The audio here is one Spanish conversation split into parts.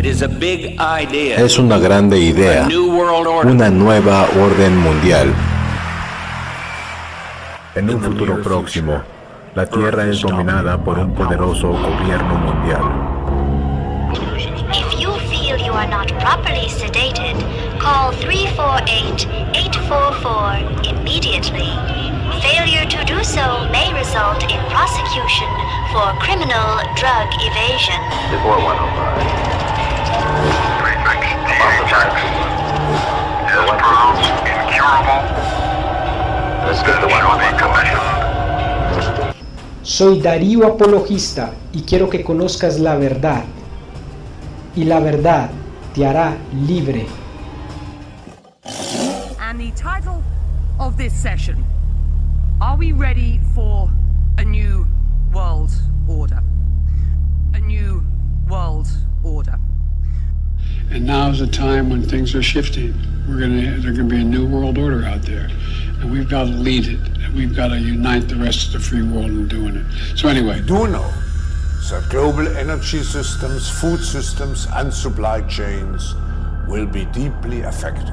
Es una grande idea, una nueva orden mundial. En un futuro próximo, la Tierra es dominada por un poderoso gobierno mundial. If you feel you are not properly sedated, call 348-844 immediately. Failure to do so may result in prosecution for criminal drug evasion. Before 105. Above the fact. Is pronounced incurable. Let's get the 105 commission. Soy Darío Apologista y quiero que conozcas la verdad. Y la verdad te hará libre. And the title of this session: Are we ready for a new world order? A new world order. And now's the time when things are shifting. There's gonna be a new world order out there, and we've got to lead it. And we've got to unite the rest of the free world in doing it. So anyway, We do know that global energy systems, food systems, and supply chains will be deeply affected.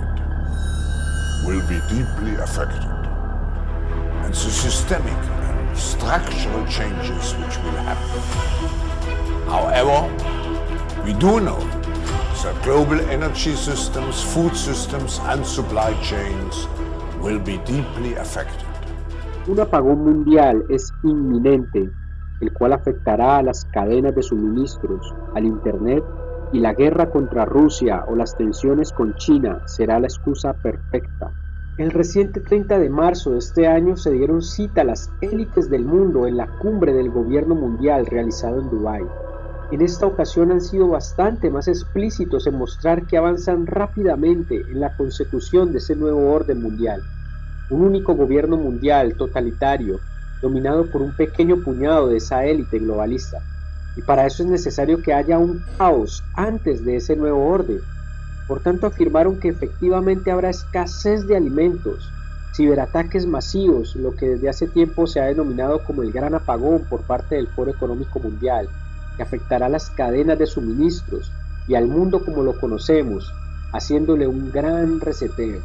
And the systemic and structural changes which will happen. However, we do know that global energy systems, food systems, and supply chains will be deeply affected. Un apagón mundial es inminente, el cual afectará a las cadenas de suministros, al Internet, y la guerra contra Rusia o las tensiones con China será la excusa perfecta. El reciente 30 de marzo de este año se dieron cita a las élites del mundo en la cumbre del gobierno mundial realizado en Dubái. En esta ocasión han sido bastante más explícitos en mostrar que avanzan rápidamente en la consecución de ese nuevo orden mundial. Un único gobierno mundial totalitario, dominado por un pequeño puñado de esa élite globalista. Y para eso es necesario que haya un caos antes de ese nuevo orden. Por tanto, afirmaron que efectivamente habrá escasez de alimentos, ciberataques masivos, lo que desde hace tiempo se ha denominado como el gran apagón por parte del Foro Económico Mundial, que afectará las cadenas de suministros y al mundo como lo conocemos, haciéndole un gran reseteo.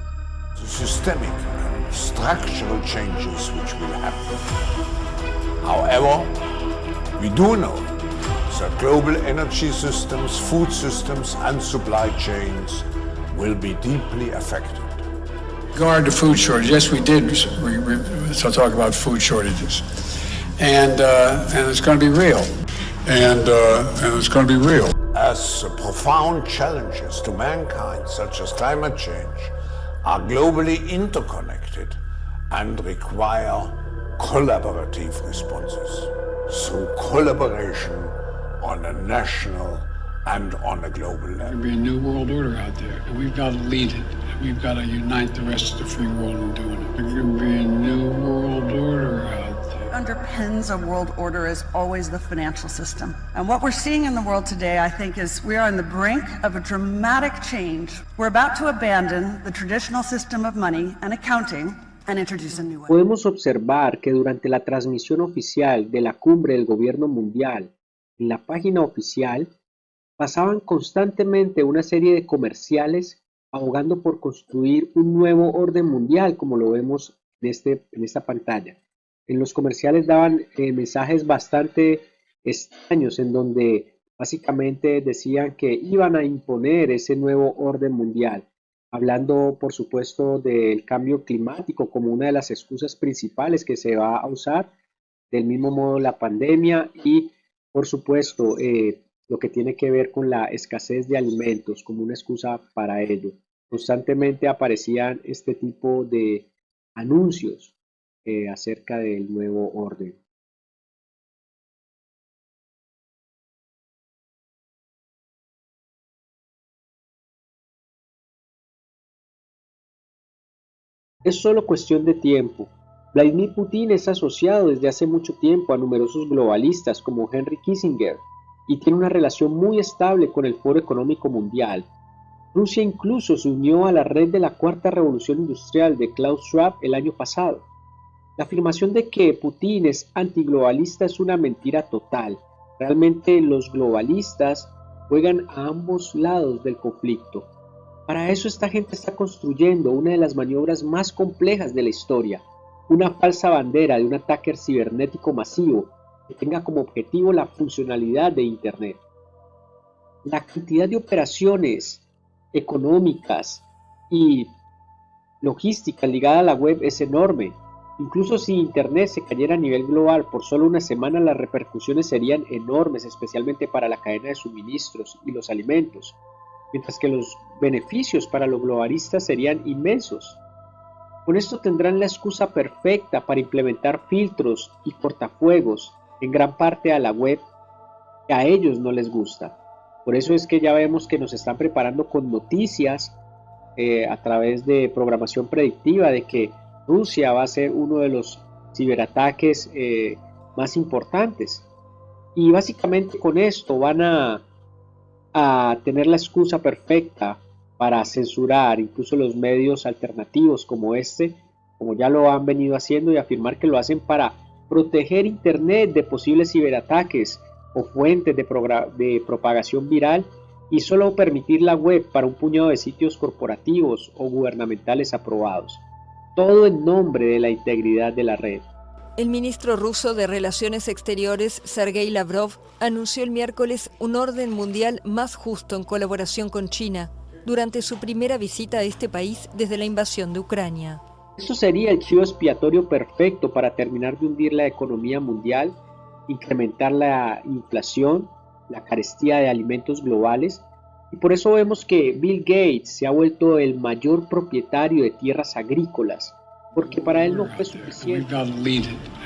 The systemic and structural changes which will happen. However, we do know that global energy systems, food systems, and supply chains will be deeply affected. regard to food shortages, yes, we did. So talk about food shortages, and it's going to be real, and it's going to be real. As the profound challenges to mankind, such as climate change, are globally interconnected and require collaborative responses through collaboration on a national and on a global level. There'll be a new world order out there, and we've got to lead it. We've got to unite the rest of the free world in doing it. There's going to be a new world order out there. Underpins a world order is always the financial system. And what we're seeing in the world today, I think, is we are on the brink of a dramatic change. We're about to abandon the traditional system of money and accounting and introduce a new one. Podemos observar que durante la transmisión oficial de la cumbre del gobierno mundial, en la página oficial, pasaban constantemente una serie de comerciales abogando por construir un nuevo orden mundial, como lo vemos en esta pantalla. En los comerciales daban mensajes bastante extraños en donde básicamente decían que iban a imponer ese nuevo orden mundial, hablando por supuesto del cambio climático como una de las excusas principales que se va a usar, del mismo modo la pandemia y por supuesto lo que tiene que ver con la escasez de alimentos como una excusa para ello. Constantemente aparecían este tipo de anuncios acerca del nuevo orden. Es solo cuestión de tiempo. Vladimir Putin es asociado desde hace mucho tiempo a numerosos globalistas como Henry Kissinger y tiene una relación muy estable con el Foro Económico Mundial. Rusia incluso se unió a la red de la Cuarta Revolución Industrial de Klaus Schwab el año pasado. La afirmación de que Putin es antiglobalista es una mentira total. Realmente los globalistas juegan a ambos lados del conflicto. Para eso esta gente está construyendo una de las maniobras más complejas de la historia, una falsa bandera de un ataque cibernético masivo que tenga como objetivo la funcionalidad de Internet. La cantidad de operaciones económicas y logísticas ligadas a la web es enorme. Incluso si Internet se cayera a nivel global por solo una semana, las repercusiones serían enormes, especialmente para la cadena de suministros y los alimentos, mientras que los beneficios para los globalistas serían inmensos. Con esto tendrán la excusa perfecta para implementar filtros y cortafuegos en gran parte a la web que a ellos no les gusta. Por eso es que ya vemos que nos están preparando con noticias a través de programación predictiva de que Rusia va a ser uno de los ciberataques más importantes. Y básicamente con esto van a tener la excusa perfecta para censurar incluso los medios alternativos como como ya lo han venido haciendo, y afirmar que lo hacen para proteger Internet de posibles ciberataques o fuentes de propagación viral, y solo permitir la web para un puñado de sitios corporativos o gubernamentales aprobados. Todo en nombre de la integridad de la red. El ministro ruso de Relaciones Exteriores, Sergei Lavrov, anunció el miércoles un orden mundial más justo en colaboración con China durante su primera visita a este país desde la invasión de Ucrania. Esto sería el chivo expiatorio perfecto para terminar de hundir la economía mundial, incrementar la inflación, la carestía de alimentos globales, y por eso vemos que Bill Gates se ha vuelto el mayor propietario de tierras agrícolas, porque para él no fue suficiente.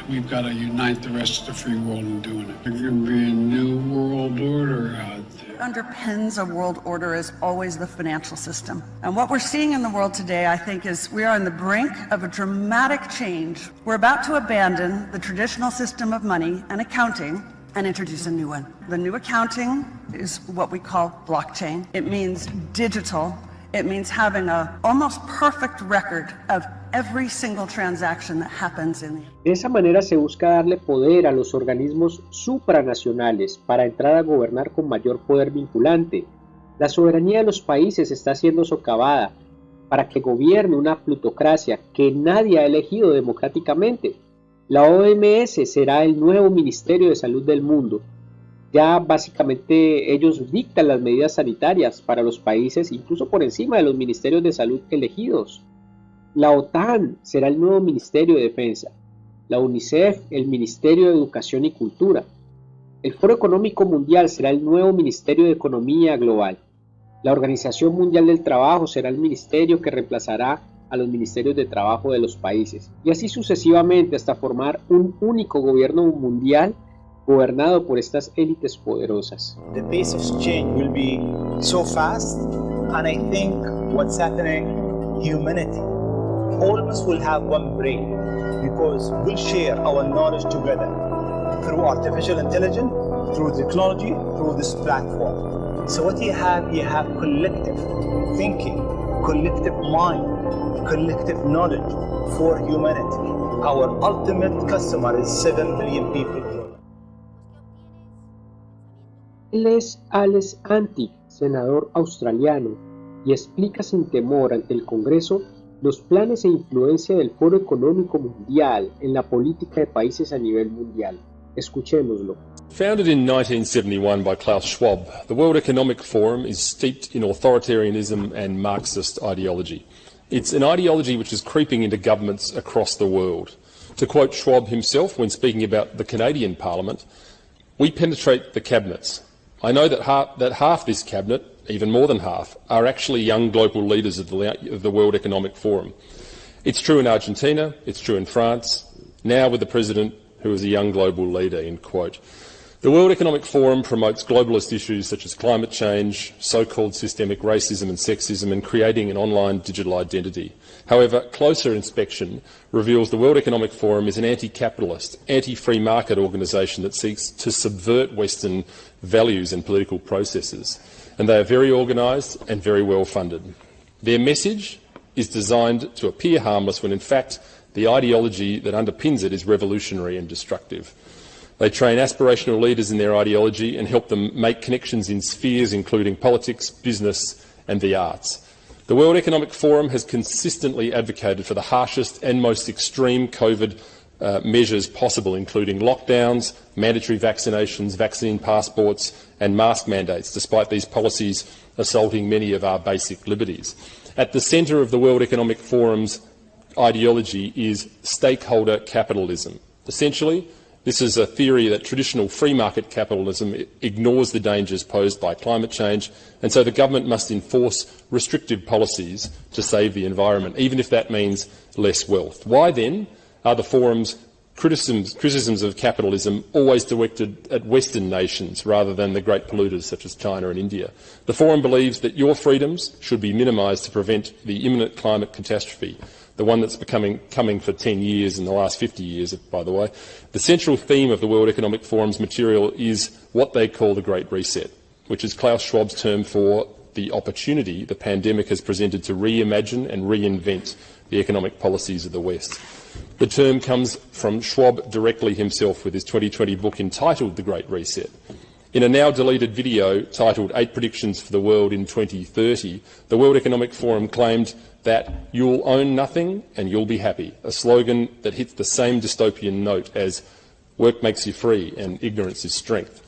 We've got to unite the rest of the free world in doing it. There can be a new world order out there. What underpins a world order is always the financial system. And what we're seeing in the world today, I think, is we are on the brink of a dramatic change. We're about to abandon the traditional system of money and accounting and introduce a new one. The new accounting is what we call blockchain. It means digital. It means having an almost perfect record of every single transaction that happens in the... De esa manera se busca darle poder a los organismos supranacionales para entrar a gobernar con mayor poder vinculante. La soberanía de los países está siendo socavada para que gobierne una plutocracia que nadie ha elegido democráticamente. La OMS será el nuevo Ministerio de Salud del mundo. Ya básicamente ellos dictan las medidas sanitarias para los países, incluso por encima de los ministerios de salud elegidos. La OTAN será el nuevo Ministerio de Defensa, la UNICEF el Ministerio de Educación y Cultura. El Foro Económico Mundial será el nuevo Ministerio de Economía Global. La Organización Mundial del Trabajo será el ministerio que reemplazará a los ministerios de trabajo de los países, y así sucesivamente hasta formar un único gobierno mundial gobernado por estas élites poderosas. The pace of change will be so fast, and I think what's happening, humanity, all of us will have one brain, because we'll share our knowledge together through artificial intelligence, through technology, through this platform. So what you have collective thinking, collective mind, collective knowledge for humanity. Our ultimate customer is 7 billion people. Él es Alex Antic, senador australiano, y explica sin temor ante el Congreso los planes e influencia del Foro Económico Mundial en la política de países a nivel mundial. Escuchémoslo. Founded in 1971 by Klaus Schwab, the World Economic Forum is steeped in authoritarianism and Marxist ideology. It's an ideology which is creeping into governments across the world. To quote Schwab himself when speaking about the Canadian Parliament, "We penetrate the cabinets. I know that half this cabinet, even more than half, are actually young global leaders of the World Economic Forum. It's true in Argentina, it's true in France, now with the president who is a young global leader," end quote. The World Economic Forum promotes globalist issues such as climate change, so-called systemic racism and sexism, and creating an online digital identity. However, closer inspection reveals the World Economic Forum is an anti-capitalist, anti-free market organisation that seeks to subvert Western values and political processes, and they are very organised and very well funded. Their message is designed to appear harmless when in fact the ideology that underpins it is revolutionary and destructive. They train aspirational leaders in their ideology and help them make connections in spheres including politics, business and the arts. The World Economic Forum has consistently advocated for the harshest and most extreme COVID measures possible, including lockdowns, mandatory vaccinations, vaccine passports and mask mandates, despite these policies assaulting many of our basic liberties. At the centre of the World Economic Forum's ideology is stakeholder capitalism. Essentially, this is a theory that traditional free market capitalism ignores the dangers posed by climate change, and so the government must enforce restrictive policies to save the environment, even if that means less wealth. Why then are the forum's criticisms of capitalism always directed at Western nations rather than the great polluters such as China and India? The forum believes that your freedoms should be minimised to prevent the imminent climate catastrophe, the one that's coming for 10 years in the last 50 years, by the way. The central theme of the World Economic Forum's material is what they call the Great Reset, which is Klaus Schwab's term for the opportunity the pandemic has presented to reimagine and reinvent the economic policies of the West. The term comes from Schwab directly himself with his 2020 book entitled The Great Reset. In a now deleted video titled 8 Predictions for the World in 2030, the World Economic Forum claimed that you'll own nothing and you'll be happy, a slogan that hits the same dystopian note as work makes you free and ignorance is strength.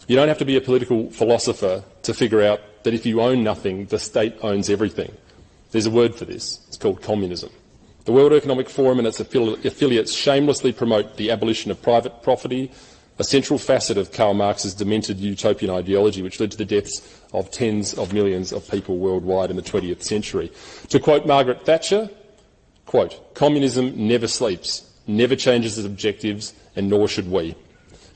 You don't have to be a political philosopher to figure out that if you own nothing, the state owns everything. There's a word for this. It's called communism. The World Economic Forum and its affiliates shamelessly promote the abolition of private property, a central facet of Karl Marx's demented utopian ideology which led to the deaths of tens of millions of people worldwide in the 20th century. To quote Margaret Thatcher, quote, "Communism never sleeps, never changes its objectives, and nor should we."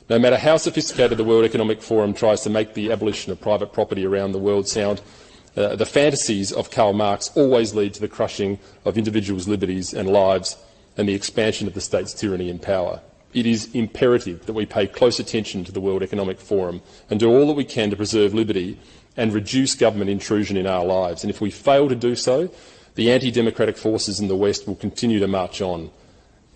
No matter how sophisticated the World Economic Forum tries to make the abolition of private property around the world sound, the fantasies of Karl Marx always lead to the crushing of individuals' liberties and lives and the expansion of the state's tyranny and power. It is imperative that we pay close attention to the World Economic Forum and do all that we can to preserve liberty and reduce government intrusion in our lives. And if we fail to do so, the anti-democratic forces in the West will continue to march on,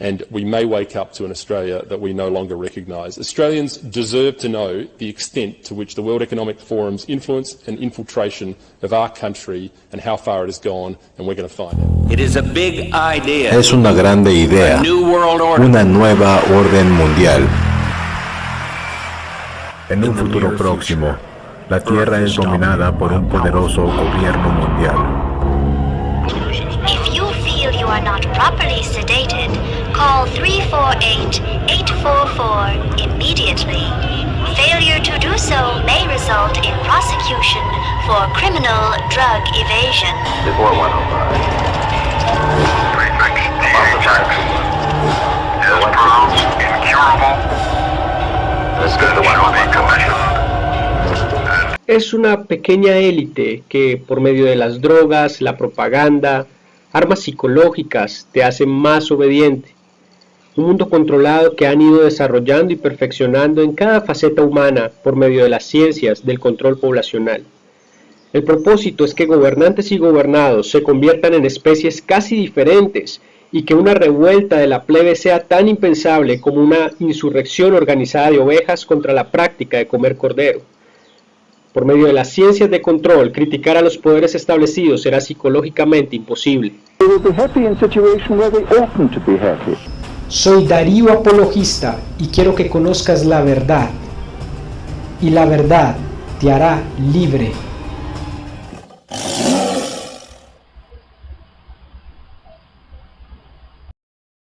and we may wake up to an Australia that we no longer recognise. Australians deserve to know the extent to which the World Economic Forum's influence and infiltration of our country and how far it has gone, and we're going to find out. It is a big idea. Es una grande idea, A new world order. una nueva orden mundial. En un futuro próximo, la Tierra es dominada por un poderoso gobierno mundial. If you feel you are not properly sedated, call 348-844 immediately. Failure to do so may result in prosecution for criminal drug evasion. Before 105. Prefix above the facts. Is pronounced incurable. This is the 105 commission. Es una pequeña élite que, por medio de las drogas, la propaganda, armas psicológicas, te hacen más obediente. Un mundo controlado que han ido desarrollando y perfeccionando en cada faceta humana por medio de las ciencias del control poblacional. El propósito es que gobernantes y gobernados se conviertan en especies casi diferentes y que una revuelta de la plebe sea tan impensable como una insurrección organizada de ovejas contra la práctica de comer cordero. Por medio de las ciencias de control, criticar a los poderes establecidos será psicológicamente imposible. Soy Darío Apologista y quiero que conozcas la verdad. Y la verdad te hará libre.